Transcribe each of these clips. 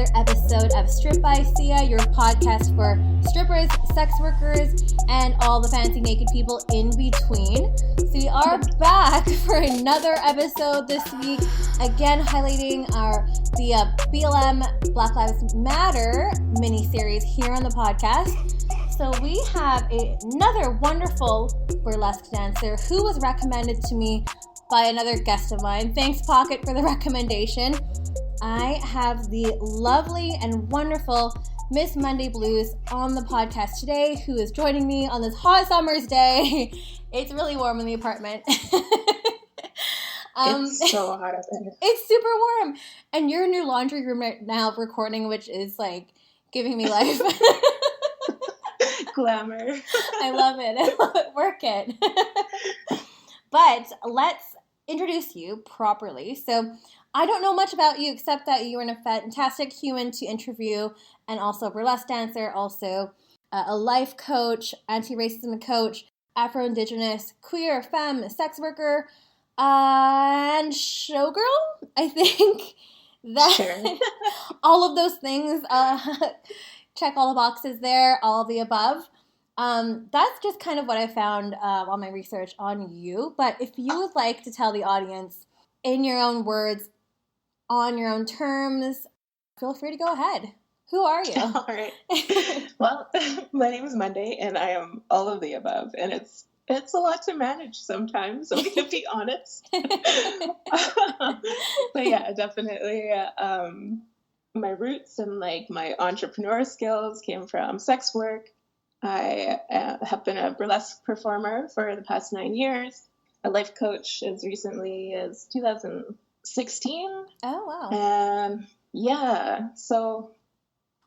another episode of Strip by Sia, your podcast for strippers, sex workers, and all the fancy naked people in between. So we are back for another episode this week, again highlighting the BLM Black Lives Matter miniseries here on the podcast. So we have another wonderful burlesque dancer who was recommended to me by another guest of mine. Thanks, Pocket, for the recommendation. I have the lovely and wonderful Miss Monday Blues on the podcast today, who is joining me on this hot summer's day. It's really warm in the apartment. It's so hot out there. It's super warm. And you're in your laundry room right now recording, which is like giving me life. Glamour. I love it. Work it. But let's introduce you properly. So I don't know much about you except that you are a fantastic human to interview and also a burlesque dancer, also a life coach, anti-racism coach, Afro-Indigenous, queer, femme, sex worker, and showgirl. I think that Sure. all of those things, check all the boxes there, all of the above. That's just kind of what I found on my research on you. But if you would like to tell the audience in your own words, on your own terms, feel free to go ahead. Who are you? All right. Well, my name is Monday, and I am all of the above, and it's a lot to manage sometimes. I'm going to be honest. But yeah, definitely. My roots and like my entrepreneur skills came from sex work. I have been a burlesque performer for the past 9 years. A life coach as recently as 2016. Oh, wow. And yeah, so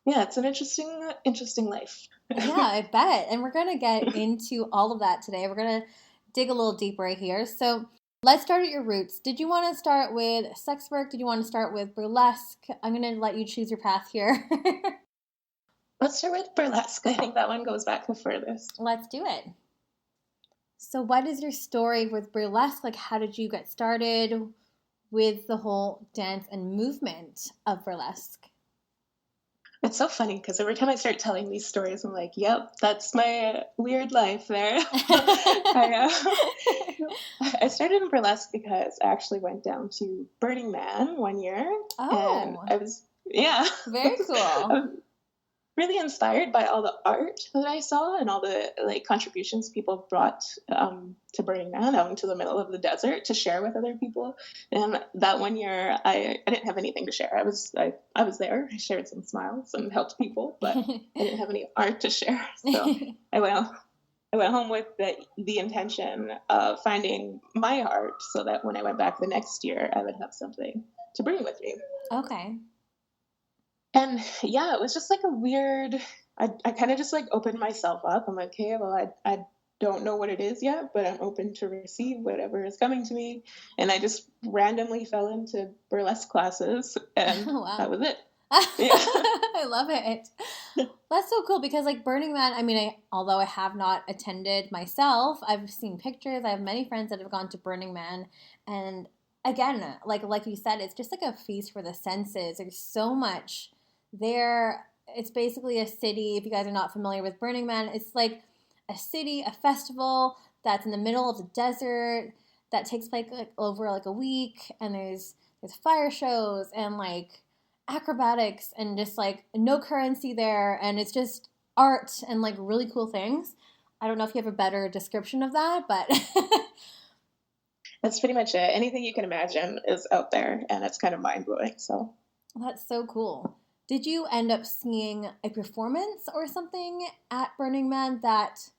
yeah, it's an interesting life. Yeah, I bet. And we're going to get into all of that today. We're going to dig a little deeper here. So let's start at your roots. Did you want to start with sex work? Did you want to start with burlesque? I'm going to let you choose your path here. Let's start with burlesque. I think that one goes back the furthest. Let's do it. So what is your story with burlesque? Like, how did you get started with the whole dance and movement of burlesque? It's so funny because every time I start telling these stories, I'm like, yep, that's my weird life there. I started in burlesque because I actually went down to Burning Man one year. Oh. And I was, yeah. Very cool. Really inspired by all the art that I saw and all the like contributions people brought to Burning Man out into the middle of the desert to share with other people. And that one year, I didn't have anything to share. I was there. I shared some smiles and helped people, but I didn't have any art to share. So I went home with the intention of finding my art so that when I went back the next year, I would have something to bring with me. Okay. And yeah, it was just like a weird, I kind of just like opened myself up. I'm like, okay, well, I don't know what it is yet, but I'm open to receive whatever is coming to me. And I just randomly fell into burlesque classes, and That was it. Yeah. I love it. That's so cool because like Burning Man, I mean, although I have not attended myself, I've seen pictures. I have many friends that have gone to Burning Man, and again, like you said, it's just like a feast for the senses. There's so much there. It's basically a city. If you guys are not familiar with Burning Man, it's like a city, a festival that's in the middle of the desert that takes place like over like a week, and there's fire shows and like acrobatics and just like no currency there, and it's just art and like really cool things. I don't know if you have a better description of that, but that's pretty much it. Anything you can imagine is out there, and it's kind of mind-blowing. So that's so cool. Did you end up seeing a performance or something at Burning Man that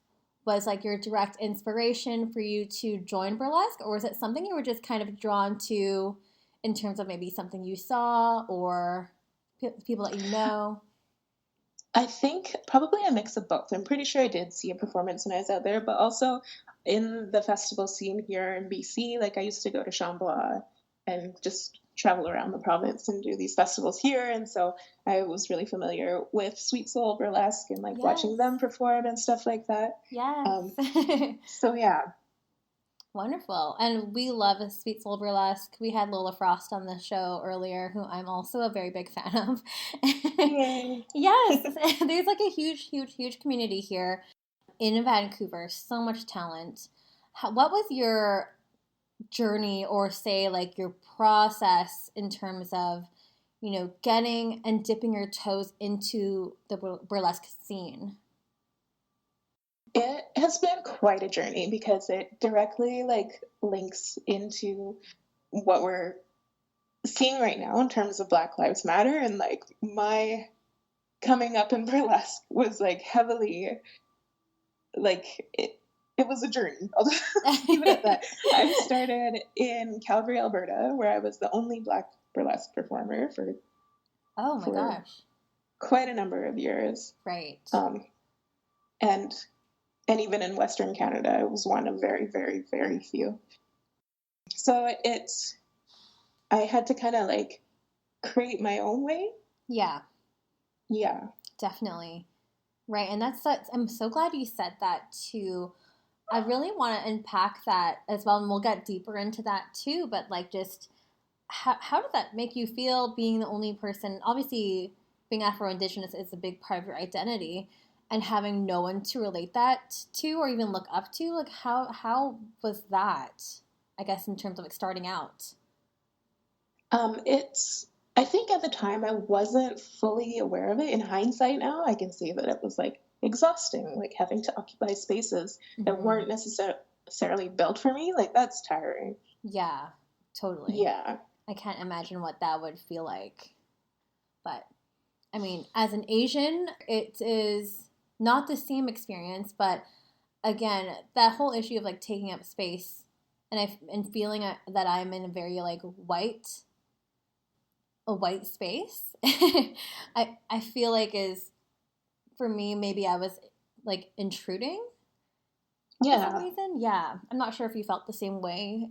was like your direct inspiration for you to join burlesque, or was it something you were just kind of drawn to in terms of maybe something you saw or people that you know? I think probably a mix of both. I'm pretty sure I did see a performance when I was out there, but also in the festival scene here in BC, like I used to go to Shambhala and just travel around the province and do these festivals here. And so I was really familiar with Sweet Soul Burlesque and like watching them perform and stuff like that. Yes. So yeah. Wonderful. And we love a sweet soul burlesque. We had Lola Frost on the show earlier, who I'm also a very big fan of. Yay. Yes, there's like a huge, huge, huge community here in Vancouver. So much talent. What was your journey, or say like your process in terms of, getting and dipping your toes into the burlesque scene? It has been quite a journey because it directly links into what we're seeing right now in terms of Black Lives Matter, and my coming up in burlesque was heavily it was a journey. I'll just leave it at that. I started in Calgary, Alberta, where I was the only Black burlesque performer for oh my gosh, quite a number of years. Right. And even in Western Canada, it was one of very, very, very few. So I had to kind of create my own way. Yeah. Yeah. Definitely. Right. And I'm so glad you said that too. I really want to unpack that as well, and we'll get deeper into that too. But just how did that make you feel, being the only person? Obviously, being Afro-Indigenous is a big part of your identity, and having no one to relate that to or even look up to. How was that, I guess, in terms of starting out? I think at the time I wasn't fully aware of it. In hindsight now, I can see that it was exhausting, having to occupy spaces that weren't necessarily built for me. That's tiring. Yeah, totally. Yeah. I can't imagine what that would feel like. But, I mean, as an Asian, it is not the same experience, but again, that whole issue of taking up space and feeling that I'm in a very white space, I feel is, for me, maybe I was intruding. Yeah. For some reason. Yeah. I'm not sure if you felt the same way.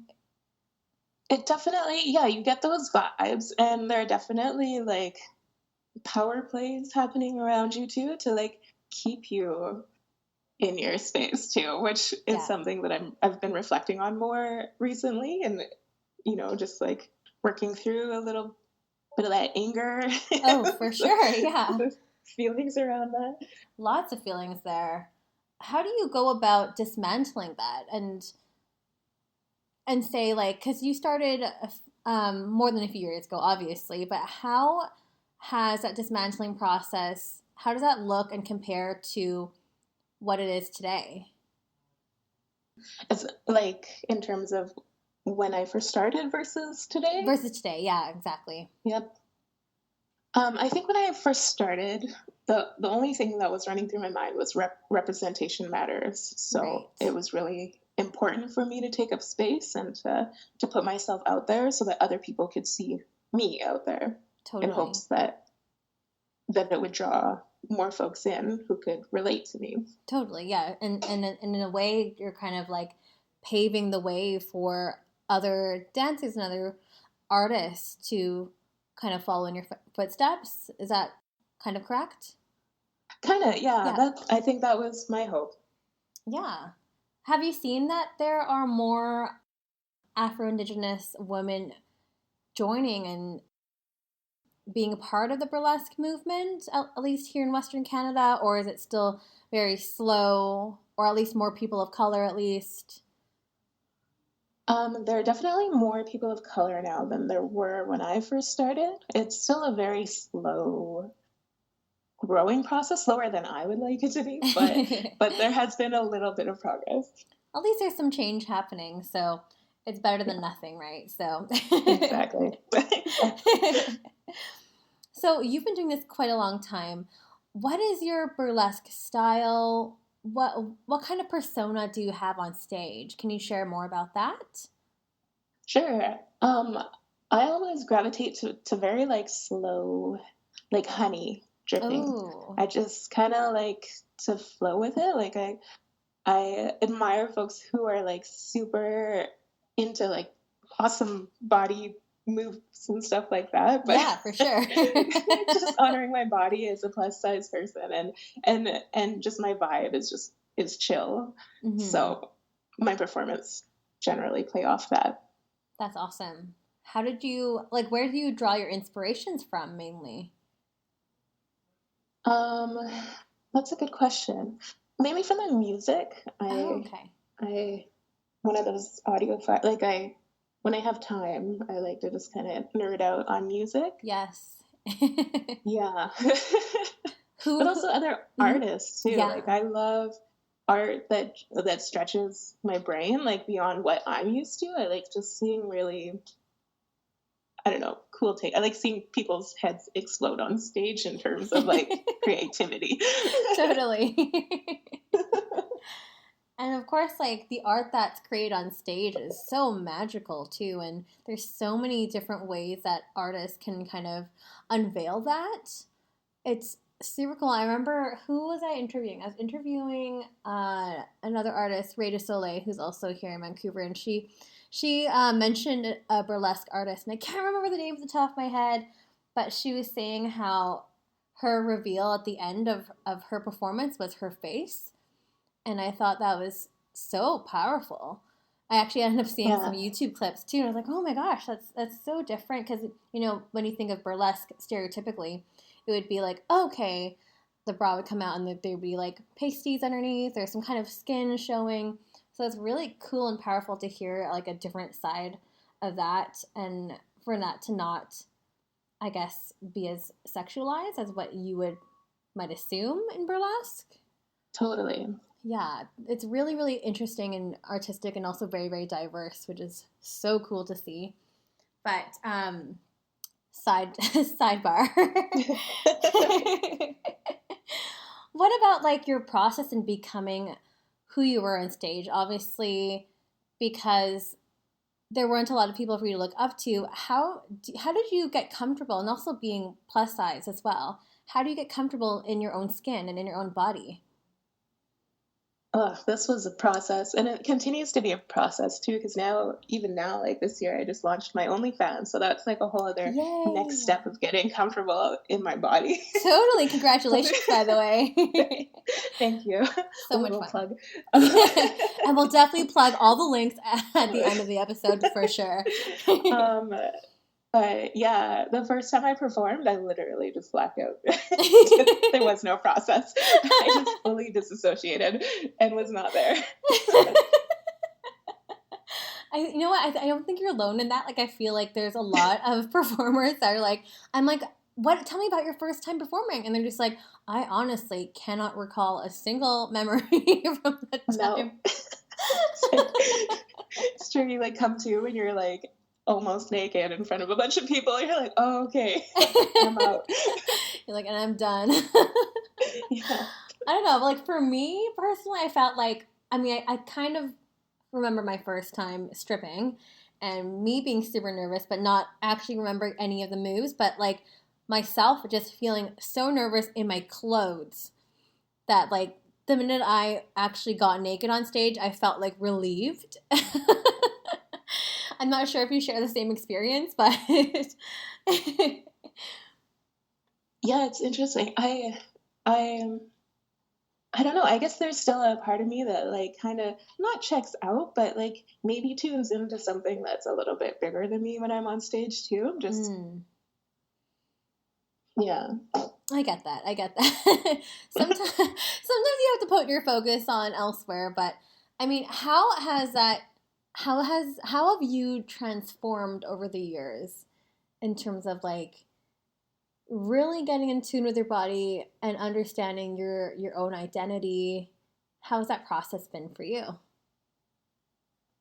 It definitely, yeah, you get those vibes, and there are definitely power plays happening around you too, to keep you in your space too, which is something that I've been reflecting on more recently, and just working through a little bit of that anger. Oh, for sure. Yeah. The feelings around that. Lots of feelings there. How do you go about dismantling that and say because you started more than a few years ago, obviously, but how has that dismantling process, how does that look and compare to what it is today? It's in terms of when I first started versus today? Versus today, yeah, exactly. Yep. I think when I first started, the only thing that was running through my mind was representation matters. So right. It was really important for me to take up space and to put myself out there so that other people could see me out there. Totally. In hopes that it would draw more folks in who could relate to me. Totally, yeah. And in a way, you're kind of paving the way for other dancers and other artists to kind of follow in your footsteps. Is that kind of correct? Kind of, yeah. I think that was my hope. Yeah. Have you seen that there are more Afro-Indigenous women joining and being a part of the burlesque movement, at least here in Western Canada, or is it still very slow, or at least more people of color, at least? There are definitely more people of color now than there were when I first started. It's still a very slow growing process, slower than I would like it to be, but there has been a little bit of progress. At least there's some change happening, so it's better than nothing, right? So Exactly. So you've been doing this quite a long time. What is your burlesque style? What kind of persona do you have on stage? Can you share more about that? Sure. I always gravitate to very slow, honey dripping. Ooh. I just kind of like to flow with it. I admire folks who are super into awesome body moves and stuff like that. But yeah, for sure. Just honoring my body as a plus size person, and just my vibe is chill. Mm-hmm. So my performance generally play off that. That's awesome. How did you, like, where do you draw your inspirations from mainly? That's a good question. Mainly from the music. Oh, okay. I one of those when I have time, I like to just kind of nerd out on music. Yes. Yeah. But also other artists too. Yeah. Like I love art that stretches my brain like beyond what I'm used to. I like just seeing really, I don't know, cool take. I like seeing people's heads explode on stage in terms of like creativity. Totally. And of course, like the art that's created on stage is so magical too. And there's so many different ways that artists can kind of unveil that. It's super cool. I remember, who was I interviewing? I was interviewing another artist, Ray de Soleil, who's also here in Vancouver, and she mentioned a burlesque artist, and I can't remember the name off the top of my head, but she was saying how her reveal at the end of her performance was her face, and I thought that was so powerful. I actually ended up seeing some YouTube clips too, and I was like, oh my gosh, that's so different, because, you know, when you think of burlesque stereotypically, it would be like, okay, the bra would come out and there'd be like pasties underneath, there's some kind of skin showing. So it's really cool and powerful to hear like a different side of that, and for that to not, I guess, be as sexualized as what you might assume in burlesque. Totally. Yeah, it's really, really interesting and artistic, and also very, very diverse, which is so cool to see. But sidebar. What about like your process in becoming who you were on stage? Obviously, because there weren't a lot of people for you to look up to. How did you get comfortable, and also being plus size as well? How do you get comfortable in your own skin and in your own body? Oh, this was a process, and it continues to be a process too, because even now, like this year, I just launched my OnlyFans, so that's like a whole other next step of getting comfortable in my body. Totally. Congratulations, by the way. Thank you. So much fun. Plug. And we'll definitely plug all the links at the end of the episode for sure. But yeah, the first time I performed, I literally just blacked out. There was no process. I just fully disassociated and was not there. You know what? I don't think you're alone in that. Like, I feel like there's a lot of performers that are like, I'm like, what? Tell me about your first time performing. And they're just like, I honestly cannot recall a single memory from that time. No. It's true. You like come to when you're like almost naked in front of a bunch of people. You're like, oh, okay, I'm out. You're like, and I'm done. Yeah. I don't know. But like for me personally, I felt like, I mean, I kind of remember my first time stripping and me being super nervous, but not actually remembering any of the moves, but like myself just feeling so nervous in my clothes that like the minute I actually got naked on stage, I felt like relieved. I'm not sure if you share the same experience, but yeah, it's interesting. I don't know. I guess there's still a part of me that like kind of not checks out, but like maybe tunes into something that's a little bit bigger than me when I'm on stage too. I'm just yeah. I get that. Sometimes you have to put your focus on elsewhere, but I mean, how have you transformed over the years in terms of like really getting in tune with your body and understanding your own identity? How has that process been for you?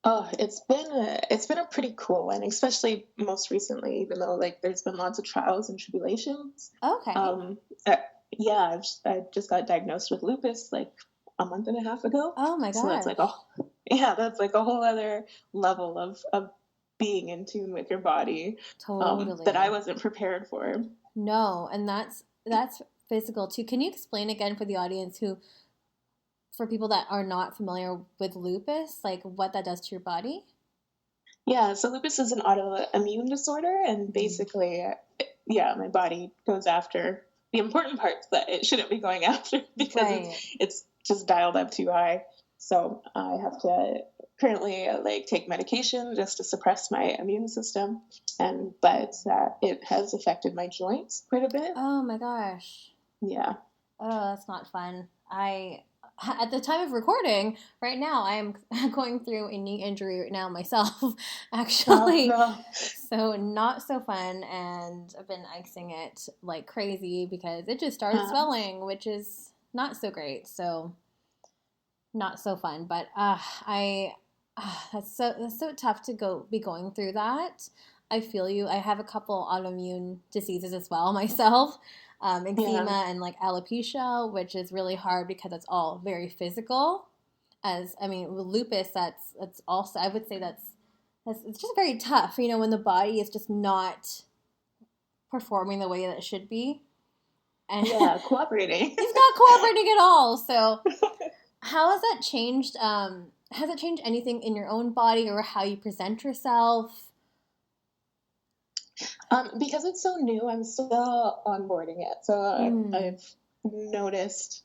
Oh, it's been a pretty cool one, especially most recently, even though like there's been lots of trials and tribulations. Okay. Yeah, I just got diagnosed with lupus like a month and a half ago. Oh my god. So that's like a whole other level of being in tune with your body. Totally. That I wasn't prepared for. No, and that's physical too. Can you explain again for the audience for people that are not familiar with lupus, like what that does to your body? Yeah, so lupus is an autoimmune disorder, and basically, my body goes after the important parts that it shouldn't be going after because it's just dialed up too high. So I have to currently like take medication just to suppress my immune system, but it has affected my joints quite a bit. Oh my gosh. Yeah. Oh, that's not fun. At the time of recording, right now, I am going through a knee injury right now myself, actually. Oh, no. So not so fun, and I've been icing it like crazy because it just started swelling, which is not so great. So not so fun, but that's so tough to be going through that. I feel you. I have a couple autoimmune diseases as well myself. Eczema and like alopecia, which is really hard because it's all very physical. With lupus, that's also, I would say that's it's just very tough, when the body is just not performing the way that it should be. And cooperating. It's not cooperating at all. So how has that changed? Has it changed anything in your own body or how you present yourself? Because it's so new, I'm still onboarding it. So I've noticed,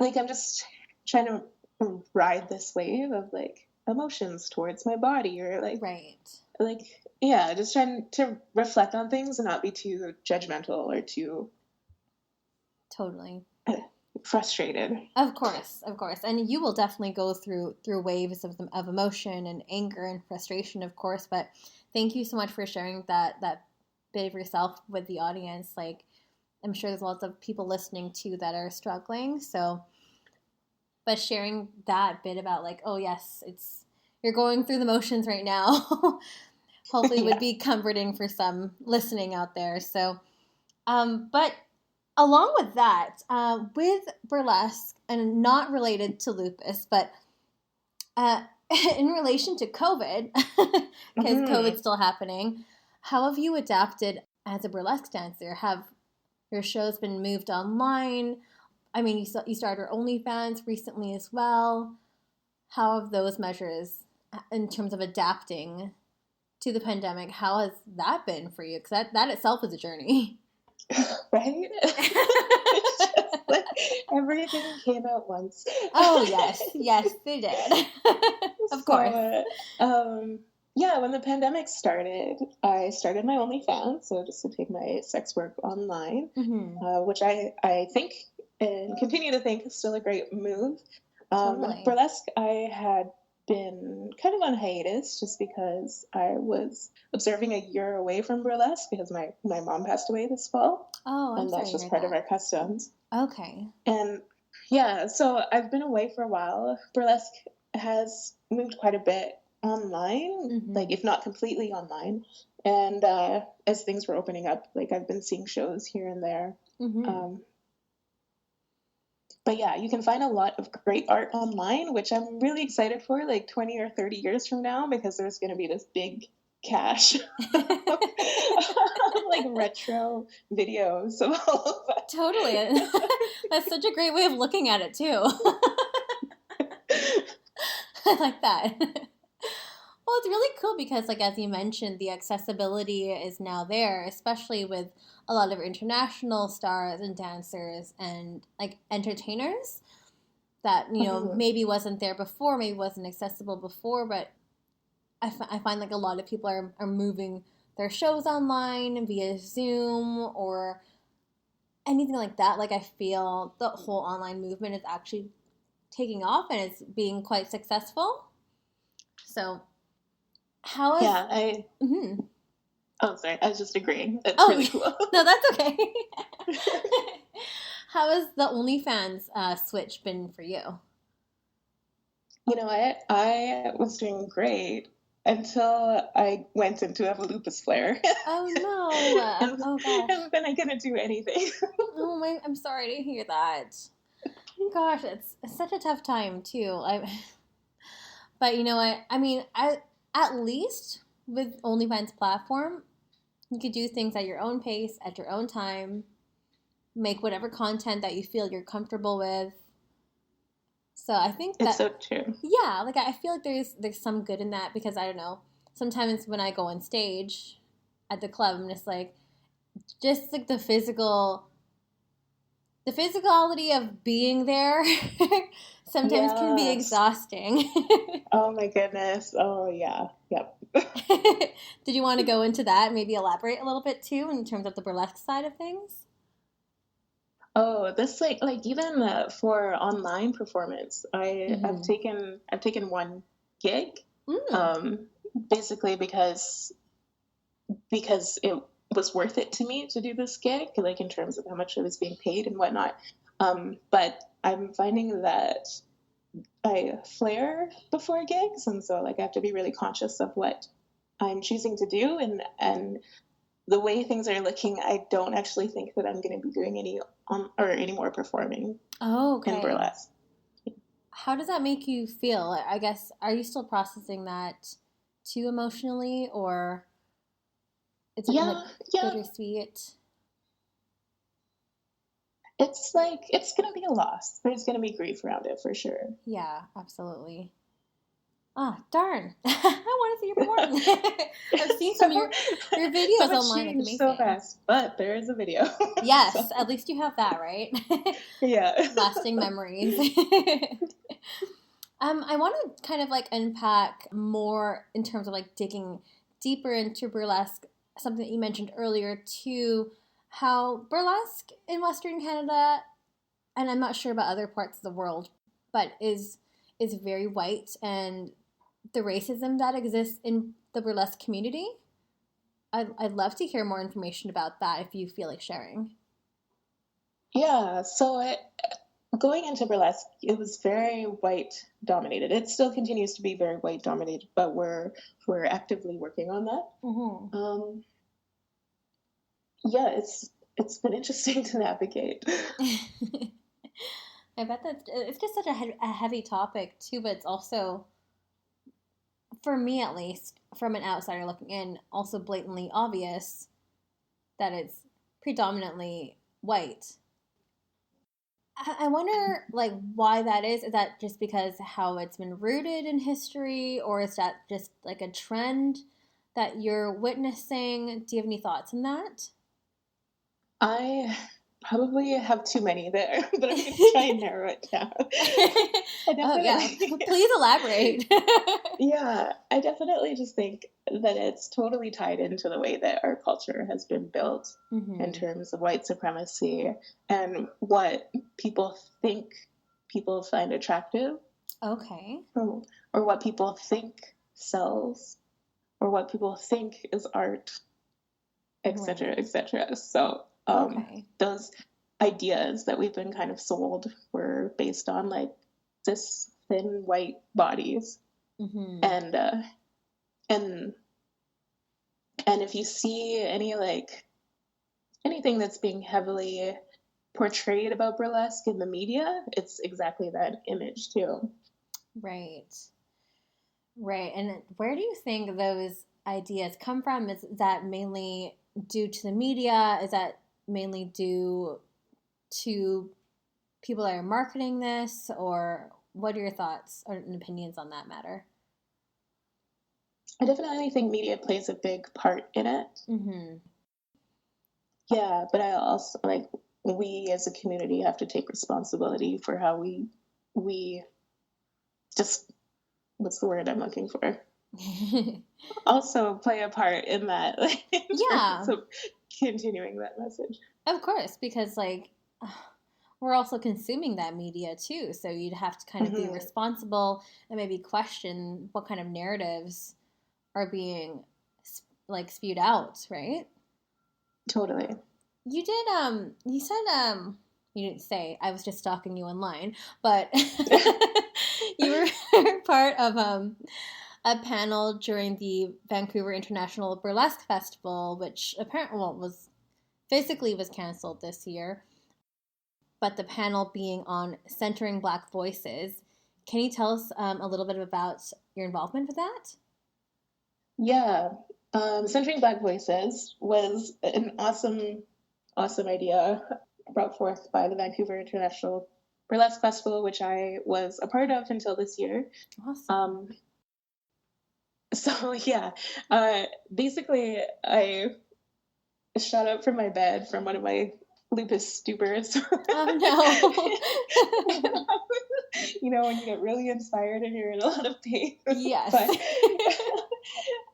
like, I'm just trying to ride this wave of like emotions towards my body, or like, just trying to reflect on things and not be too judgmental or too totally frustrated. Of course, and you will definitely go through waves of emotion and anger and frustration, of course. But thank you so much for sharing that bit of yourself with the audience. Like, I'm sure there's lots of people listening too that are struggling. So, but sharing that bit about like, oh yes, you're going through the motions right now. Hopefully, would be comforting for some listening out there. So, but along with that, with burlesque, and not related to lupus, but in relation to COVID, because COVID's still happening, how have you adapted as a burlesque dancer? Have your shows been moved online? I mean, you started your OnlyFans recently as well. How have those measures, in terms of adapting to the pandemic, how has that been for you? Because that itself is a journey. Right? Like, everything came at once. Oh, yes, they did. Of course. When the pandemic started, I started my OnlyFans, so just to take my sex work online, which I think and continue to think is still a great move. Totally. Burlesque, I had been kind of on hiatus just because I was observing a year away from burlesque because my mom passed away this fall. Oh, and that's just part of our customs. Okay. And so I've been away for a while. Burlesque has moved quite a bit online, like if not completely online. And as things were opening up, like I've been seeing shows here and there. But yeah, you can find a lot of great art online, which I'm really excited for, like 20 or 30 years from now, because there's going to be this big cache of like retro videos of all of that. Totally. That's such a great way of looking at it too. I like that. Well, it's really cool because, like, as you mentioned, the accessibility is now there, especially with a lot of international stars and dancers and, like, entertainers that, maybe wasn't there before, maybe wasn't accessible before, but I find, like, a lot of people are moving their shows online via Zoom or anything like that. Like, I feel the whole online movement is actually taking off and it's being quite successful. So... How is... Yeah, Oh, sorry. I was just agreeing. That's really cool. No, that's okay. How has the OnlyFans switch been for you? You know what? I was doing great until I went into a lupus flare. Oh, no. Oh, gosh. And then I couldn't do anything. Oh, I'm sorry to hear that. Gosh, it's such a tough time, too. But you know what? I mean, at least with OnlyFans platform, you could do things at your own pace, at your own time, make whatever content that you feel you're comfortable with. So I think it's so true. Yeah, like I feel like there's some good in that because I don't know. Sometimes when I go on stage at the club, I'm just like the physical the physicality of being there sometimes can be Yes. exhausting. Oh my goodness. Oh yeah. Yep. Did you want to go into that, maybe elaborate a little bit too in terms of the burlesque side of things? Oh, this like even for online performance, I've taken one gig, Mm. um, basically because it was worth it to me to do this gig, like in terms of how much I was being paid and whatnot. But I'm finding that I flare before gigs, and so like I have to be really conscious of what I'm choosing to do, and the way things are looking, I don't actually think that I'm going to be doing any more performing Oh, in okay. burlesque. How does that make you feel? I guess, are you still processing that too emotionally, or is it like Yeah, yeah. bittersweet? It's like it's going to be a loss. There's going to be grief around it for sure. Yeah, absolutely. Ah, darn. I want to see your performance. I've seen some of your So videos much online, look changed so amazing. fast, but there is a video. Yes, So at least you have that, right? yeah. Lasting memories. I want to kind of like unpack more in terms of like digging deeper into burlesque, something that you mentioned earlier too, how burlesque in Western Canada, and I'm not sure about other parts of the world, but is very white, and the racism that exists in the burlesque community. I'd love to hear more information about that if you feel like sharing. Yeah, going into burlesque, it was very white dominated. It still continues to be very white dominated, but we're actively working on that. Mm-hmm. Yeah, it's been interesting to navigate. I bet that it's just such a heavy topic too, but it's also, for me at least, from an outsider looking in, also blatantly obvious that it's predominantly white. I wonder, like, why that is. Is that just because how it's been rooted in history, or is that just like a trend that you're witnessing? Do you have any thoughts on that? I probably have too many there, but I'm going to try and narrow it down. I Oh yeah, definitely, please elaborate. yeah, I definitely just think that it's totally tied into the way that our culture has been built in Mm-hmm. terms of white supremacy and what people think people find attractive, Okay. or, or what people think sells, or what people think is art, etc., Right. etc. So Okay. those ideas that we've been kind of sold were based on like this thin white bodies, Mm-hmm. and and and if you see anything that's being heavily portrayed about burlesque in the media, it's exactly that image too. Right. Right. And where do you think those ideas come from? Is that mainly due to the media? Is that mainly due to people that are marketing this? Or what are your thoughts and opinions on that matter? I definitely think media plays a big part in it. Mm-hmm. Yeah, but I also like we as a community have to take responsibility for how we just what's the word I'm looking for? Also play a part in that, like, in terms Yeah, of continuing that message. of course, because like we're also consuming that media too. So you'd have to kind of be Hmm. responsible and maybe question what kind of narratives are being like spewed out, right? Totally. You did you said you didn't say, I was just stalking you online, but you were part of a panel during the Vancouver International Burlesque Festival, which apparently was physically was canceled this year, but the panel being on centering Black voices. Can you tell us a little bit about your involvement with that? Yeah. Centering Black Voices was an awesome idea brought forth by the Vancouver International Burlesque Festival, which I was a part of until this year. Awesome. Um, so yeah, basically I shot up from my bed from one of my lupus stupors. Oh no. You know, when you get really inspired and you're in a lot of pain. Yes. But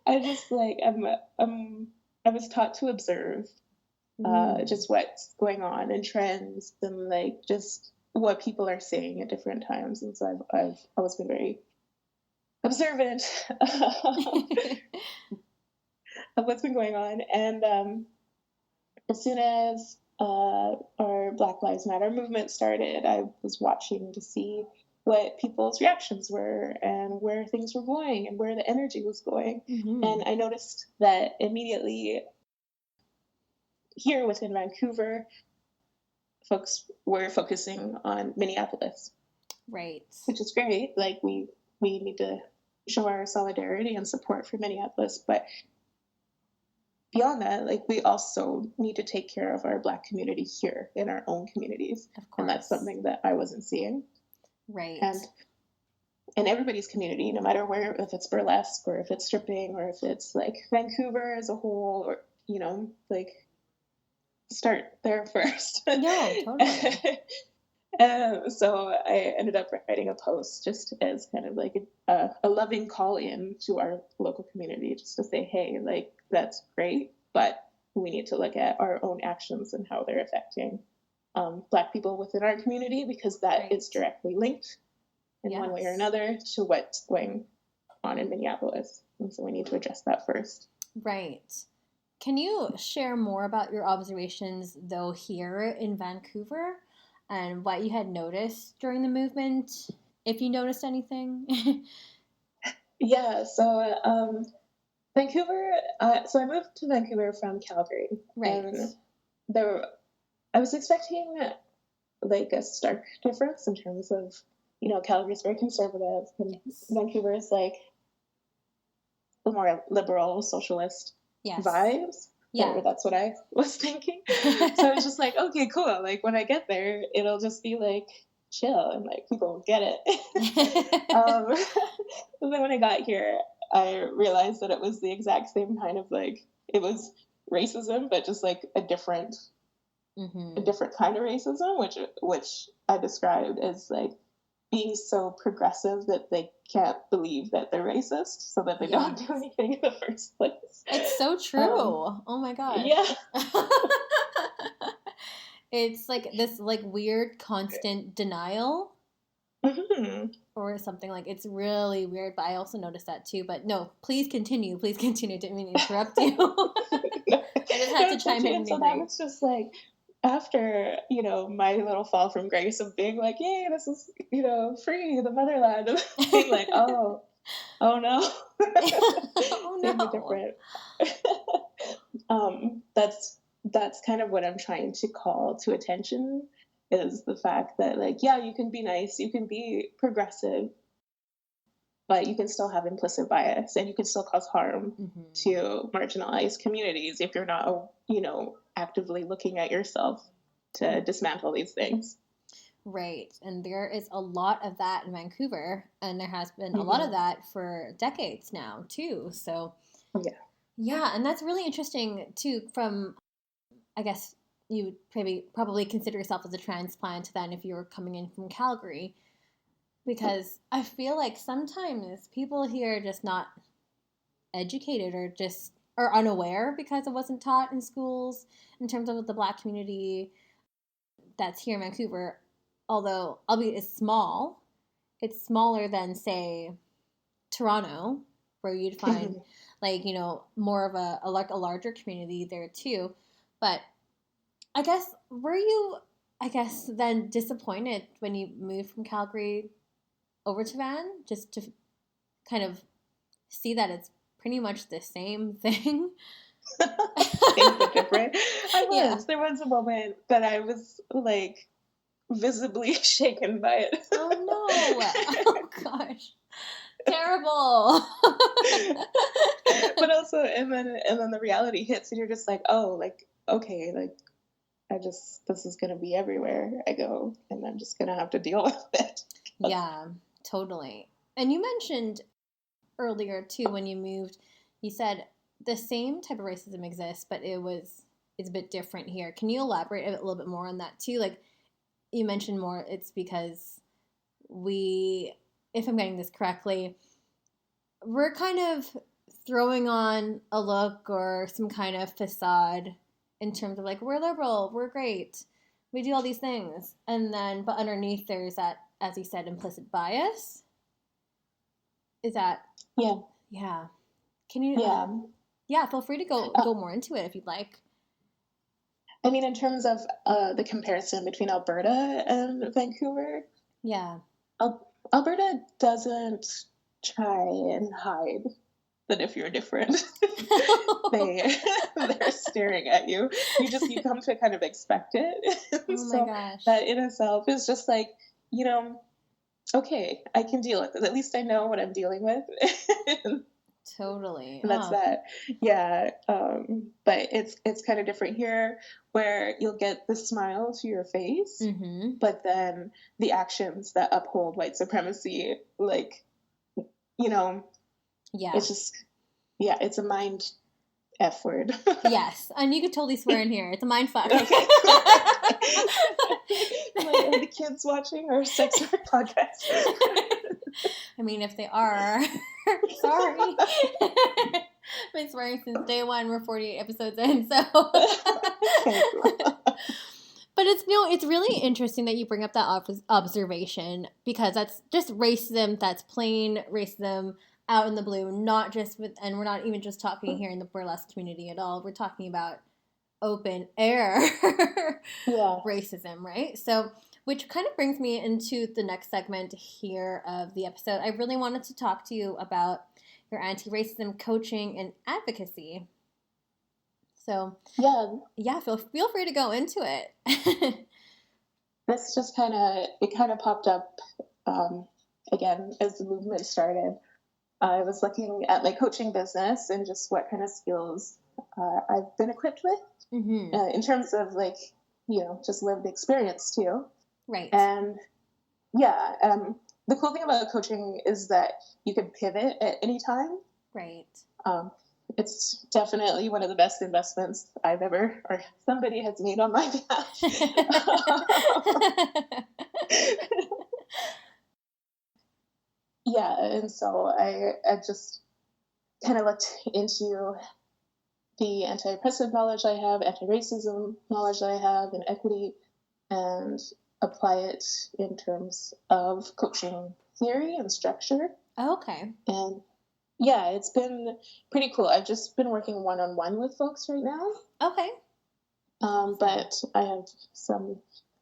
I just like I was taught to observe just what's going on and trends and like just what people are saying at different times. And so I've always been very observant of what's been going on. And as soon as our Black Lives Matter movement started, I was watching to see what people's reactions were and where things were going and where the energy was going. And I noticed that immediately here within Vancouver, folks were focusing on Minneapolis. Right. Which is great. Like we need to show our solidarity and support for Minneapolis, but beyond that, like we also need to take care of our Black community here in our own communities. Of course. And that's something that I wasn't seeing. Right. And in everybody's community, no matter where, if it's burlesque or if it's stripping or if it's like Vancouver as a whole, or, you know, like start there first. No, totally. So I ended up writing a post just as kind of like a loving call in to our local community, just to say, hey, like that's great, but we need to look at our own actions and how they're affecting Black people within our community, because that is directly linked in one way or another to what's going on in Minneapolis. And so we need to address that first. Right. Can you share more about your observations, though, here in Vancouver and what you had noticed during the movement, if you noticed anything? Yeah, so Vancouver, so I moved to Vancouver from Calgary. Right. And I was expecting like a stark difference in terms of, you know, Calgary is very conservative and Vancouver is like a more liberal, socialist vibes. Yeah. That's what I was thinking. So I was just like, okay, cool. Like when I get there, it'll just be like chill and like people will get it. But then when I got here, I realized that it was the exact same kind of like, it was racism, but just like a different kind of racism, which I described as like being so progressive that they can't believe that they're racist, so that they don't do anything in the first place. It's so true. Oh my gosh. Yeah. It's like this like weird constant denial. Or something. Like it's really weird, but I also noticed that too. But no, please continue. Didn't mean to interrupt you. I just had to chime in. So that was just like after, you know, my little fall from grace of being like, yay, this is, you know, free, the motherland, and being like, oh no. Oh no. Different. That's kind of what I'm trying to call to attention, is the fact that like, yeah, you can be nice, you can be progressive, but you can still have implicit bias and you can still cause harm to marginalized communities if you're not, you know, actively looking at yourself to dismantle these things. Right. And there is a lot of that in Vancouver, and there has been a lot of that for decades now too. So yeah, and that's really interesting too. From, I guess you would probably consider yourself as a transplant then if you were coming in from Calgary, because I feel like sometimes people here are just not educated or just are unaware because it wasn't taught in schools in terms of the Black community that's here in Vancouver. Although, albeit it's small, it's smaller than, say, Toronto, where you'd find like, you know, more of a larger community there too. But I guess, were you, then disappointed when you moved from Calgary over to Van, just to kind of see that it's pretty much the same thing? Same but different. I was. Yeah. There was a moment that I was like visibly shaken by it. Oh no! Oh gosh, terrible. But also, and then the reality hits, and you're just like, oh, like okay, like this is gonna be everywhere I go, and I'm just gonna have to deal with it. Yeah, totally. And you mentioned earlier too, when you moved, you said the same type of racism exists, but it's is a bit different here. Can you elaborate a little bit more on that too? Like you mentioned more, it's because we, if I'm getting this correctly, we're kind of throwing on a look or some kind of facade in terms of like, we're liberal, we're great, we do all these things. And then, but underneath there's that, as you said, implicit bias. Is that? Yeah. Yeah. Can you? Yeah. Yeah, feel free to go more into it if you'd like. I mean, in terms of the comparison between Alberta and Vancouver. Yeah. Alberta doesn't try and hide that if you're different, they're staring at you. You come to kind of expect it. Oh my gosh. That in itself is just like, okay, I can deal with it. At least I know what I'm dealing with. Totally. And that's that. Yeah. But it's kind of different here where you'll get the smile to your face, but then the actions that uphold white supremacy, like, it's just, it's a mind F word. Yes. And you could totally swear in here. It's a mind fuck. Okay. Are the kids watching our sex work podcast? I mean, if they are, sorry. I've been swearing since day one. We're 48 episodes in, so. But it's really interesting that you bring up that observation, because that's just racism. That's plain racism out in the blue, not just and we're not even just talking here in the burlesque community at all. We're talking about open air racism, right? So, which kind of brings me into the next segment here of the episode. I really wanted to talk to you about your anti-racism coaching and advocacy. So, feel free to go into it. This just kind of popped up again as the movement started. I was looking at my coaching business and just what kind of skills I've been equipped with in terms of just lived experience too. Right. And the cool thing about coaching is that you can pivot at any time. Right. It's definitely one of the best investments I've ever, or somebody has made on my behalf. And so I just kind of looked into the anti-oppressive knowledge I have, anti-racism knowledge that I have, and equity, and apply it in terms of coaching theory and structure. Okay. And it's been pretty cool. I've just been working one-on-one with folks right now. Okay. But I have some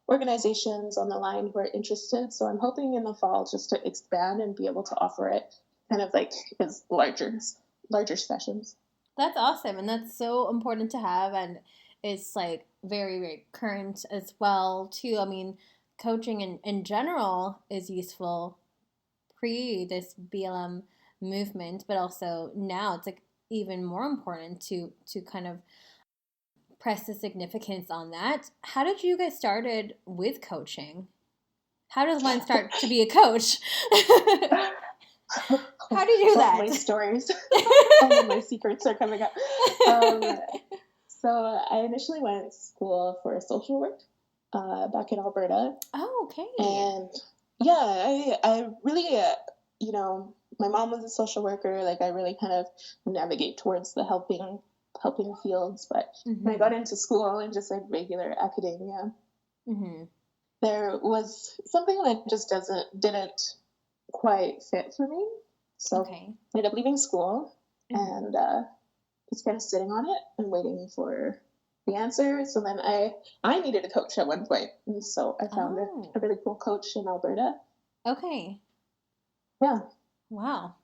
organizations on the line who are interested, so I'm hoping in the fall just to expand and be able to offer it kind of like as larger sessions. That's awesome, and that's so important to have, and it's like very, very current as well too. I mean, coaching in general is useful pre this BLM movement, but also now it's like even more important to kind of press the significance on that. How did you get started with coaching? How does one start to be a coach? How do you do that? My stories. My secrets are coming up. So I initially went to school for social work back in Alberta. Oh, okay. And I really, my mom was a social worker. Like I really kind of navigate towards the helping fields. But when I got into school and just like regular academia, there was something that just didn't quite fit for me. So I ended up leaving school and just kind of sitting on it and waiting for the answer. So then I needed a coach at one point. And so I found a really cool coach in Alberta. Okay. Yeah. Wow.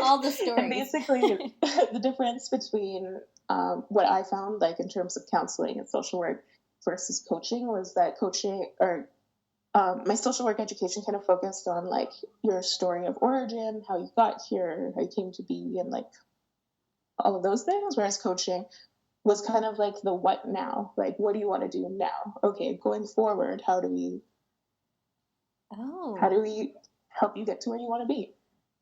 All the stories. And basically, the difference between what I found, like in terms of counseling and social work versus coaching, was that coaching my social work education kind of focused on like your story of origin, how you got here, how you came to be, and like all of those things. Whereas coaching was kind of like the what now, like what do you want to do now? Okay, going forward, how do we help you get to where you want to be?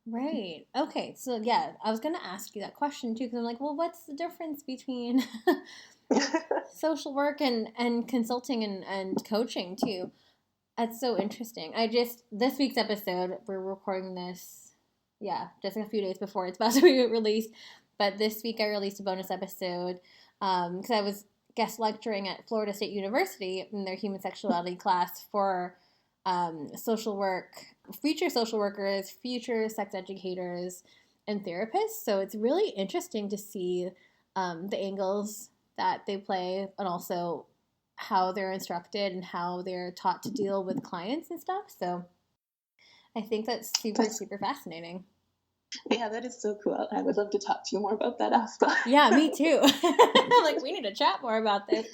Right. Okay. So yeah, I was gonna ask you that question too, because I'm like, well, what's the difference between social work and consulting and coaching too? That's so interesting. This week's episode, we're recording this, yeah, just a few days before it's about to be released. But this week I released a bonus episode because I was guest lecturing at Florida State University in their human sexuality class for social work, future social workers, future sex educators, and therapists. So it's really interesting to see the angles that they play and also how they're instructed and how they're taught to deal with clients and stuff. So I think that's super fascinating. Yeah, that is so cool. I would love to talk to you more about that aspect. Yeah, me too. Like, we need to chat more about this.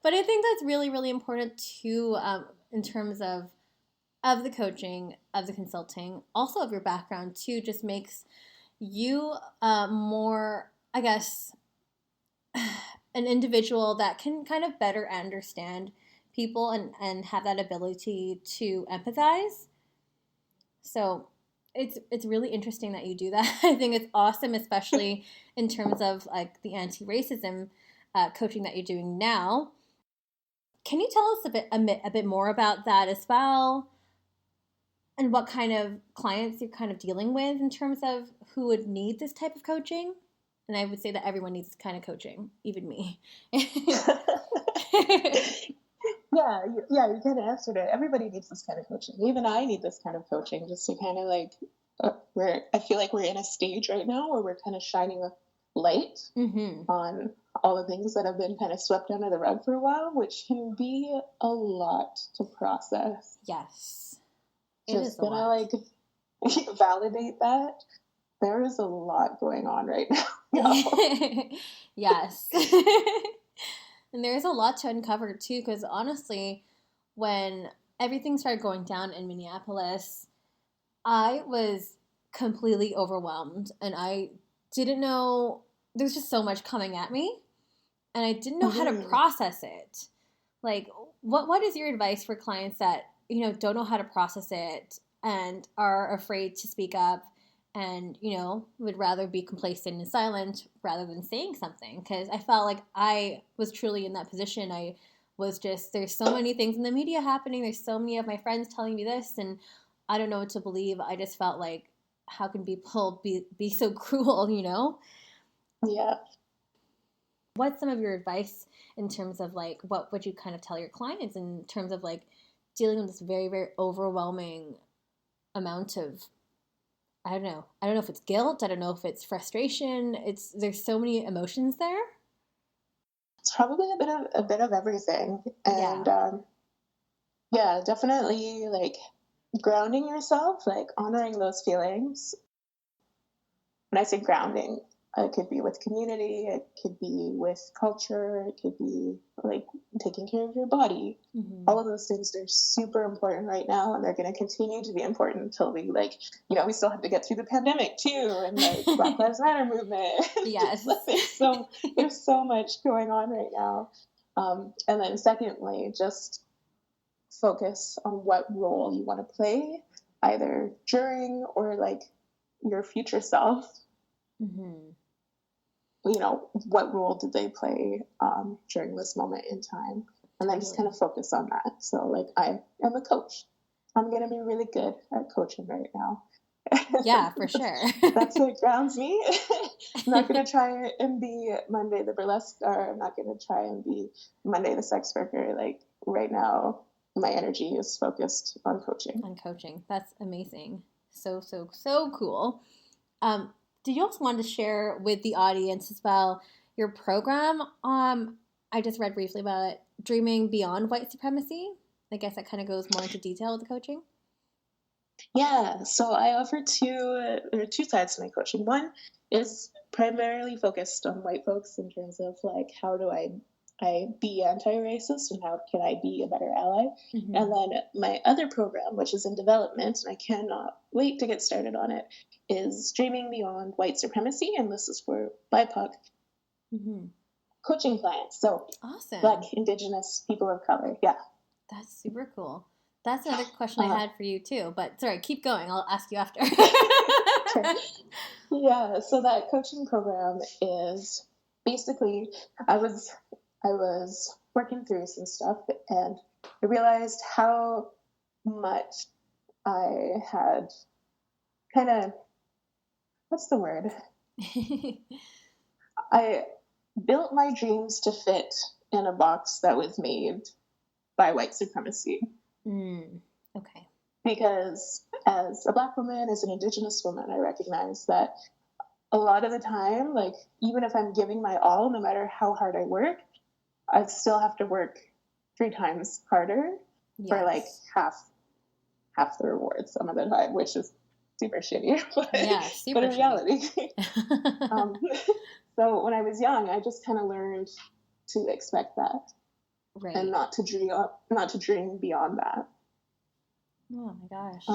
But I think that's really, really important too, in terms of the coaching, of the consulting, also of your background too, just makes you more, I guess, an individual that can kind of better understand people and have that ability to empathize. So it's really interesting that you do that. I think it's awesome, especially in terms of like the anti-racism coaching that you're doing now. Can you tell us a bit more about that as well? And what kind of clients you're kind of dealing with in terms of who would need this type of coaching? And I would say that everyone needs this kind of coaching, even me. Yeah, you kind of answered it. Everybody needs this kind of coaching. Even I need this kind of coaching just to kind of like, I feel like we're in a stage right now where we're kind of shining a light on all the things that have been kind of swept under the rug for a while, which can be a lot to process. Yes. Just gonna like validate that there is a lot going on right now. Yes. And there's a lot to uncover too, because honestly, when everything started going down in Minneapolis, I was completely overwhelmed and I didn't know, there's just so much coming at me and I didn't know how to process it. Like, what is your advice for clients that, don't know how to process it and are afraid to speak up and, would rather be complacent and silent rather than saying something? Because I felt like I was truly in that position. I was just, there's so many things in the media happening. There's so many of my friends telling me this, and I don't know what to believe. I just felt like, how can people be so cruel, Yeah. What's some of your advice in terms of like, what would you kind of tell your clients in terms of like dealing with this very, very overwhelming amount of, I don't know if it's guilt. I don't know if it's frustration. There's so many emotions there. It's probably a bit of everything. And yeah, definitely like grounding yourself, like honoring those feelings. When I say grounding, it could be with community, it could be with culture, it could be like taking care of your body. All of those things are super important right now, and they're going to continue to be important until we we still have to get through the pandemic too, and like Black Lives Matter movement. Yes. There's so much going on right now. And then secondly, just focus on what role you want to play, either during or like your future self. What role did they play during this moment in time? And then just kind of focus on that. So like, I am a coach. I'm going to be really good at coaching right now. Yeah, for sure. That's what grounds me. I'm not going to try and be Monday the burlesque star. I'm not going to try and be Monday the sex worker. Like right now, my energy is focused on coaching. That's amazing. So cool. Do you also want to share with the audience as well your program? I just read briefly about it, Dreaming Beyond White Supremacy. I guess that kind of goes more into detail with the coaching. Yeah, so I offer there are two sides to my coaching. One is primarily focused on white folks in terms of like, how do I be anti-racist and how can I be a better ally? And then my other program, which is in development, and I cannot wait to get started on it, is Dreaming Beyond White Supremacy, and this is for BIPOC coaching clients. So awesome. Black, Indigenous, people of color. Yeah. That's super cool. That's another question I had for you too, but sorry, keep going. I'll ask you after. Yeah, so that coaching program is basically I was working through some stuff, and I realized how much I had kind of, what's the word? I built my dreams to fit in a box that was made by white supremacy. Okay. Because as a Black woman, as an Indigenous woman, I recognize that a lot of the time, like, even if I'm giving my all, no matter how hard I work, I still have to work 3 times harder for like half the reward some of the time, which is super shitty, but in reality. So when I was young, I just kind of learned to expect that, and not to dream beyond that. Oh my gosh.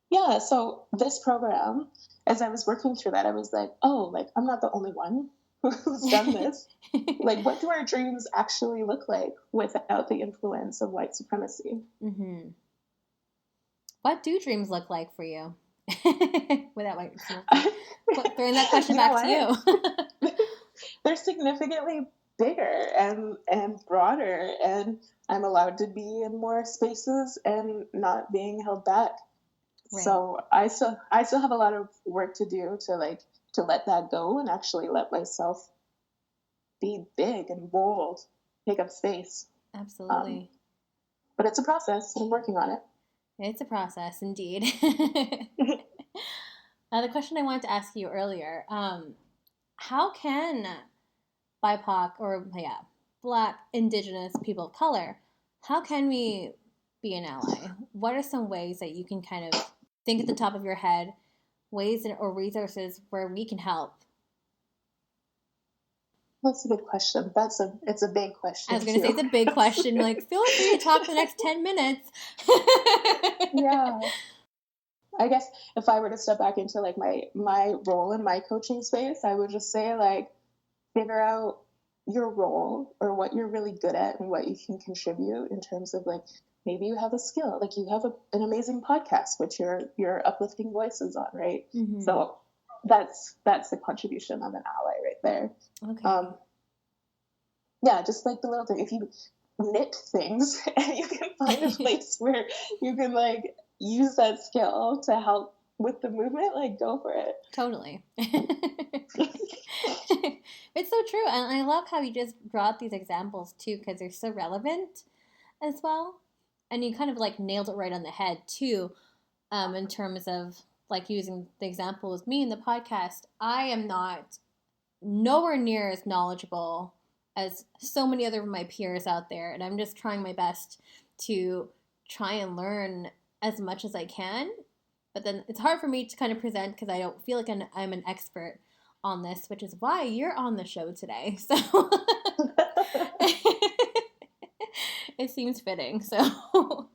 Yeah, so this program, as I was working through that, I was like, oh, like, I'm not the only one who's done this. Like, what do our dreams actually look like without the influence of white supremacy? Mm-hmm. What do dreams look like for you without white supremacy? Throwing that question back to you. They're significantly bigger and broader, and I'm allowed to be in more spaces and not being held back. Right. So I still have a lot of work to do to let that go and actually let myself be big and bold, take up space. Absolutely. But it's a process, and I'm working on it. It's a process, indeed. The question I wanted to ask you earlier, how can BIPOC or Black, Indigenous people of color, how can we be an ally? What are some ways that you can kind of think at the top of your head, ways or resources where we can help? That's a good question. It's a big question. I was going to say it's a big question. Like, feel free to talk the next 10 minutes. Yeah. I guess if I were to step back into like my role in my coaching space, I would just say, like, figure out your role or what you're really good at and what you can contribute in terms of, like, maybe you have a skill, like you have an amazing podcast which you're uplifting voices on, right? Mm-hmm. So that's the contribution of an ally right there. Okay. Yeah, just like the little thing. If you knit things and you can find a place where you can, like, use that skill to help with the movement, like, go for it. Totally. It's so true. And I love how you just brought these examples too, because they're so relevant as well. And you kind of like nailed it right on the head too, in terms of like using the example with me in the podcast. I am nowhere near as knowledgeable as so many other of my peers out there. And I'm just trying my best to try and learn as much as I can. But then it's hard for me to kind of present because I don't feel like I'm an expert on this, which is why you're on the show today. So it seems fitting. So,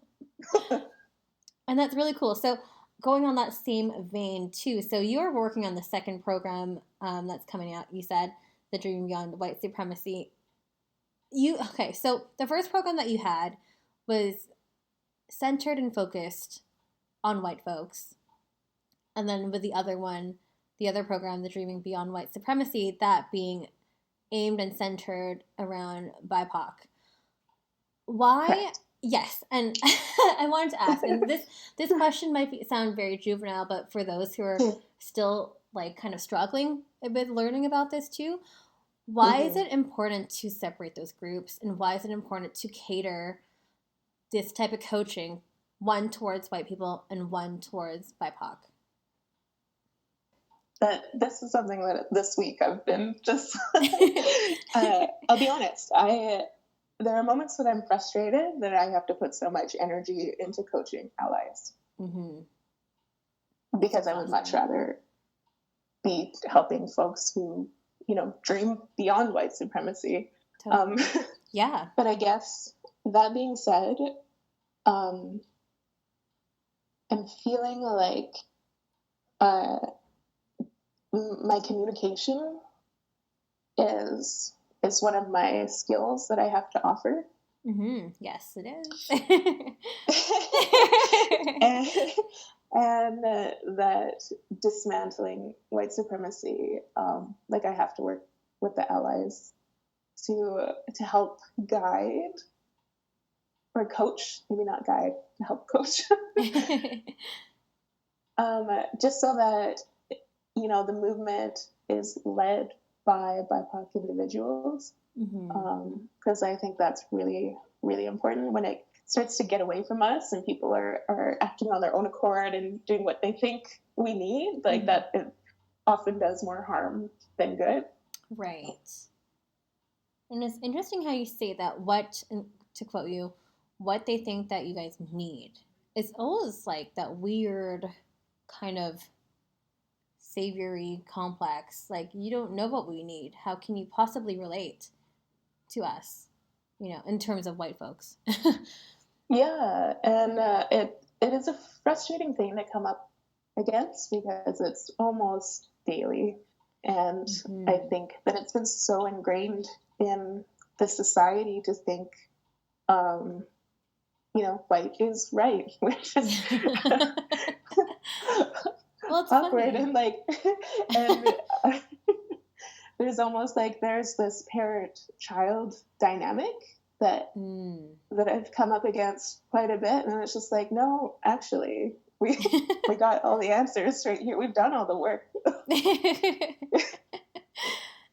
and that's really cool. So going on that same vein too. So you're working on the second program that's coming out. You said the Dream Beyond White Supremacy. So the first program that you had was centered and focused on white folks. And then with the other program, the Dreaming Beyond White Supremacy, that being aimed and centered around BIPOC. Why? Correct. Yes. And I wanted to ask, and this question might sound very juvenile, but for those who are still like kind of struggling with learning about this too, why is it important to separate those groups, and why is it important to cater this type of coaching, one towards white people and one towards BIPOC? This is something that this week I've been just I'll be honest, there are moments that I'm frustrated that I have to put so much energy into coaching allies. Mm-hmm. Because I would much rather be helping folks who, dream beyond white supremacy. Totally. Yeah. But I guess that being said, I'm feeling like my communication is one of my skills that I have to offer. Mm-hmm. Yes, it is. and that dismantling white supremacy, like I have to work with the allies to help guide or coach, maybe not guide, to help coach, just so that, you know, the movement is led by BIPOC individuals, because I think that's really, really important. When it starts to get away from us and people are acting on their own accord and doing what they think we need, like that, it often does more harm than good. Right. And it's interesting how you say that, what, to quote you, what they think that you guys need. It's always like that weird kind of saviory complex. Like, you don't know what we need. How can you possibly relate to us, you know, in terms of white folks? Yeah, and it is a frustrating thing to come up against because it's almost daily. And I think that it's been so ingrained in the society to think, you know, white is right, which is well, it's awkward. funny. And like, and there's almost like there's this parent-child dynamic that I've come up against quite a bit, and it's just like, no, actually, we got all the answers right here. We've done all the work.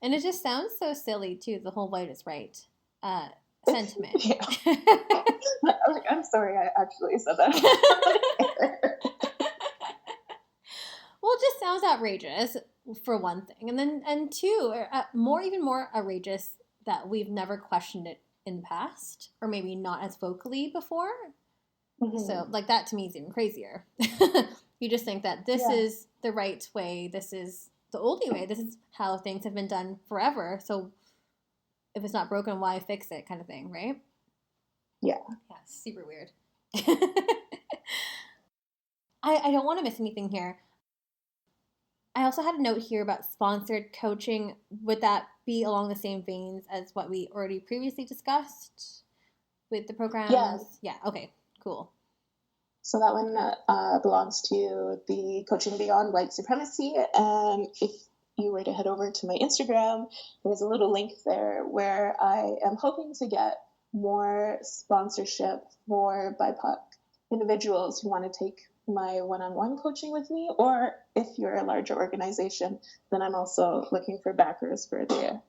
And it just sounds so silly too. The whole "white is right" sentiment. Yeah. I'm sorry, I actually said that. Well, it just sounds outrageous for one thing, and two, even more outrageous that we've never questioned it in the past, or maybe not as vocally before. So, like, that to me is even crazier. You just think that this is the right way, this is the only way, this is how things have been done forever. So, if it's not broken, why fix it, kind of thing, right? Yeah. Yeah, super weird. I don't want to miss anything here. I also had a note here about sponsored coaching. Would that be along the same veins as what we already previously discussed with the programs? Yes. Yeah. Okay. Cool. So that one belongs to the Coaching Beyond White Supremacy. And if you were to head over to my Instagram, there's a little link there where I am hoping to get more sponsorship for BIPOC individuals who want to take my one-on-one coaching with me, or if you're a larger organization, then I'm also looking for backers for the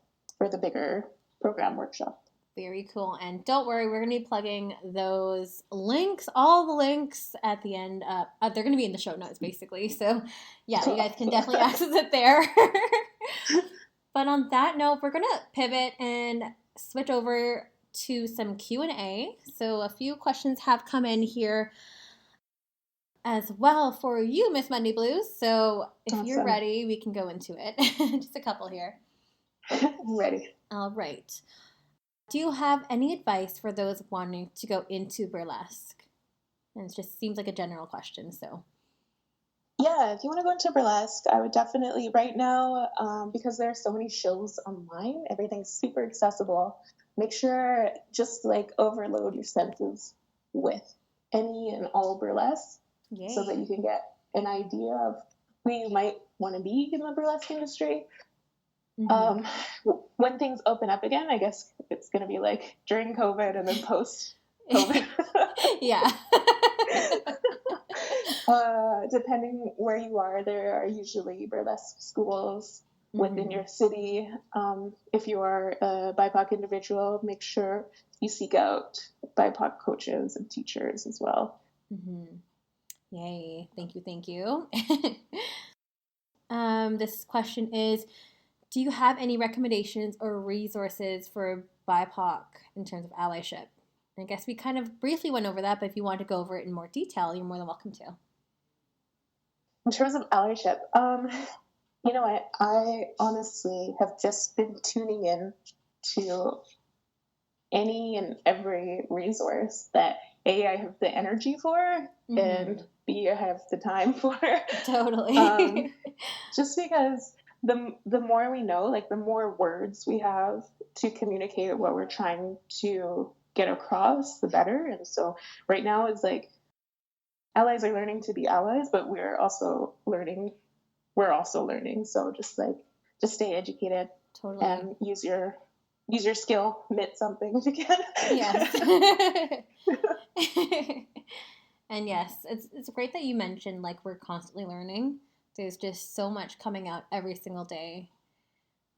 bigger program workshop. Very cool. And don't worry, we're going to be plugging those links, all the links at the end. They're going to be in the show notes, basically. So, yeah, you guys can definitely access it there. But on that note, we're going to pivot and switch over to some Q&A. So a few questions have come in here as well for you, Miss Monday Blues. So if you're ready, we can go into it. Just a couple here. I'm ready. All right. Do you have any advice for those wanting to go into burlesque? And it just seems like a general question, so. Yeah, if you want to go into burlesque, I would definitely, right now, because there are so many shows online, everything's super accessible. Make sure just like overload your senses with any and all burlesque. Yay. So that you can get an idea of who you might want to be in the burlesque industry. When things open up again, I guess it's going to be like during COVID and then post-COVID. Yeah. Depending where you are, there are usually burlesque schools within your city. If you are a BIPOC individual, make sure you seek out BIPOC coaches and teachers as well. Yay. Thank you. This question is, do you have any recommendations or resources for BIPOC in terms of allyship? I guess we kind of briefly went over that, but if you want to go over it in more detail, you're more than welcome to. In terms of allyship, you know, I honestly have just been tuning in to any and every resource that A, I have the energy for, and B, I have the time for. Totally. Just because the more we know, like the more words we have to communicate what we're trying to get across, the better. And so right now it's like allies are learning to be allies, but we're also learning. So just stay educated. Totally. And use your skill, knit something together. Yes. And yes, it's great that you mentioned like we're constantly learning. There's just so much coming out every single day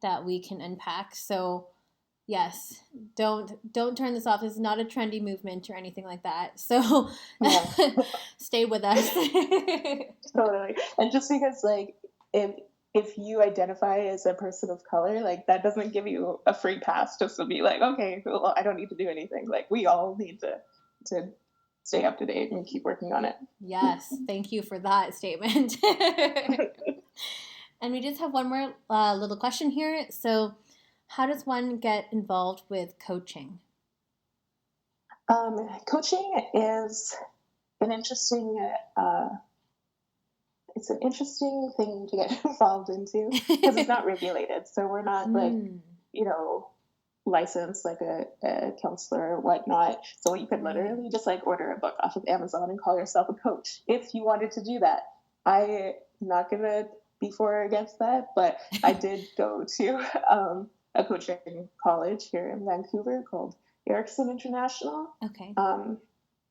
that we can unpack. So yes, don't turn this off. This is not a trendy movement or anything like that. So stay with us. Totally. And just because like if you identify as a person of color, like that doesn't give you a free pass just to be like, okay, well, I don't need to do anything. Like we all need to stay up to date and keep working on it. Yes, thank you for that statement. And we just have one more little question here. So how does one get involved with coaching? Coaching is an interesting it's an interesting thing to get involved into because it's not regulated. So we're not like, licensed like a counselor or whatnot. So you could literally just like order a book off of Amazon and call yourself a coach if you wanted to do that. I'm not going to be for or against that, but I did go to a coaching college here in Vancouver called Erickson International. Okay.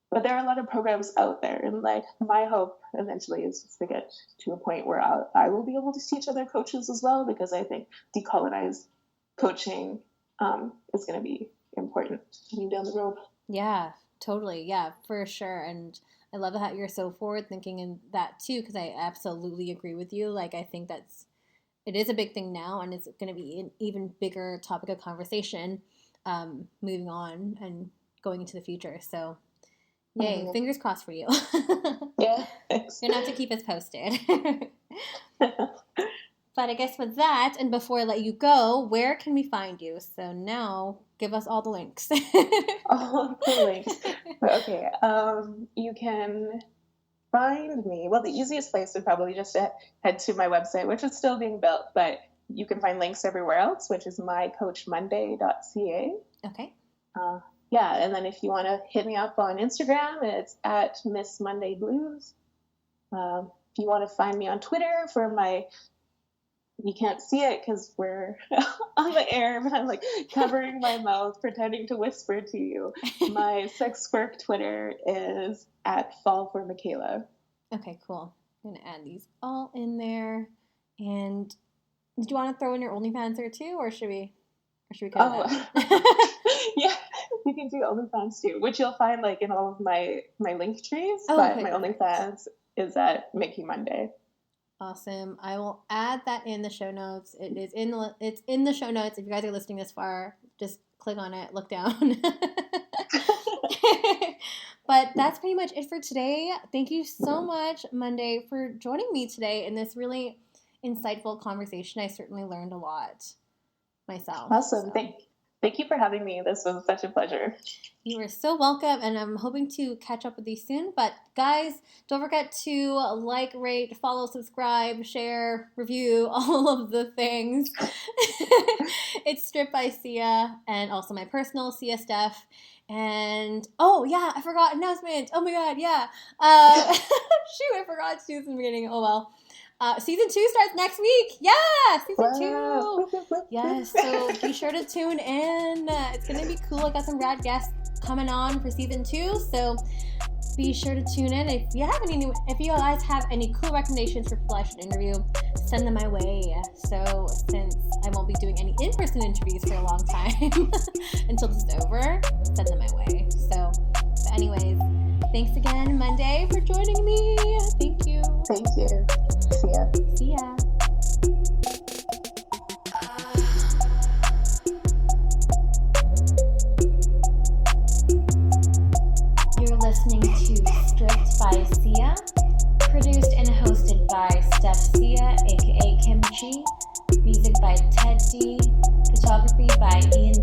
But there are a lot of programs out there, and like my hope eventually is just to get to a point where I will be able to teach other coaches as well, because I think decolonized coaching is going to be important down the road. Yeah, totally. Yeah, for sure. And I love that you're so forward thinking in that too, because I absolutely agree with you. Like I think it is a big thing now, and it's going to be an even bigger topic of conversation moving on and going into the future. So yay, fingers crossed for you. Yeah, thanks. You're going to have to keep us posted. But I guess with that, and before I let you go, where can we find you? So now, give us all the links. All the links. Okay. You can find me. Well, the easiest place would probably just head to my website, which is still being built, but you can find links everywhere else, which is mycoachmonday.ca. Okay. Yeah, and then if you want to hit me up on Instagram, it's at Miss Monday Blues. If you want to find me on Twitter for you can't see it because we're on the air, but I'm like covering my mouth, pretending to whisper to you. My sex work Twitter is at Fall for Michaela. Okay, cool. I'm going to add these all in there. And did you want to throw in your OnlyFans there too, or should we cut that? Yeah, you can do OnlyFans too, which you'll find like in all of my link trees. Okay, my OnlyFans is at Mickey Monday. Awesome. I will add that in the show notes. It's in the show notes. If you guys are listening this far, just click on it, look down. But that's pretty much it for today. Thank you so much, Monday, for joining me today in this really insightful conversation. I certainly learned a lot myself. Awesome. So. Thank you for having me. This was such a pleasure. You are so welcome, and I'm hoping to catch up with you soon. But guys, don't forget to like, rate, follow, subscribe, share, review, all of the things. It's Strip by Sia, and also my personal Sia Steph. And oh yeah, I forgot announcement. Oh my god, yeah. Shoot, I forgot to do this in the beginning. Oh well. Season 2 starts next week. Yeah, season 2. Yes, so be sure to tune in. It's going to be cool. I got some rad guests coming on for season 2, so be sure to tune in. If you guys have any cool recommendations for people I should interview, send them my way. So since I won't be doing any in-person interviews for a long time until this is over, send them my way. So anyways, thanks again, Monday, for joining me. Thank you. Thank you. See ya. See ya. You're listening to Stripped by Sia, produced and hosted by Steph Sia, aka Kimchi, music by Ted D, photography by Ian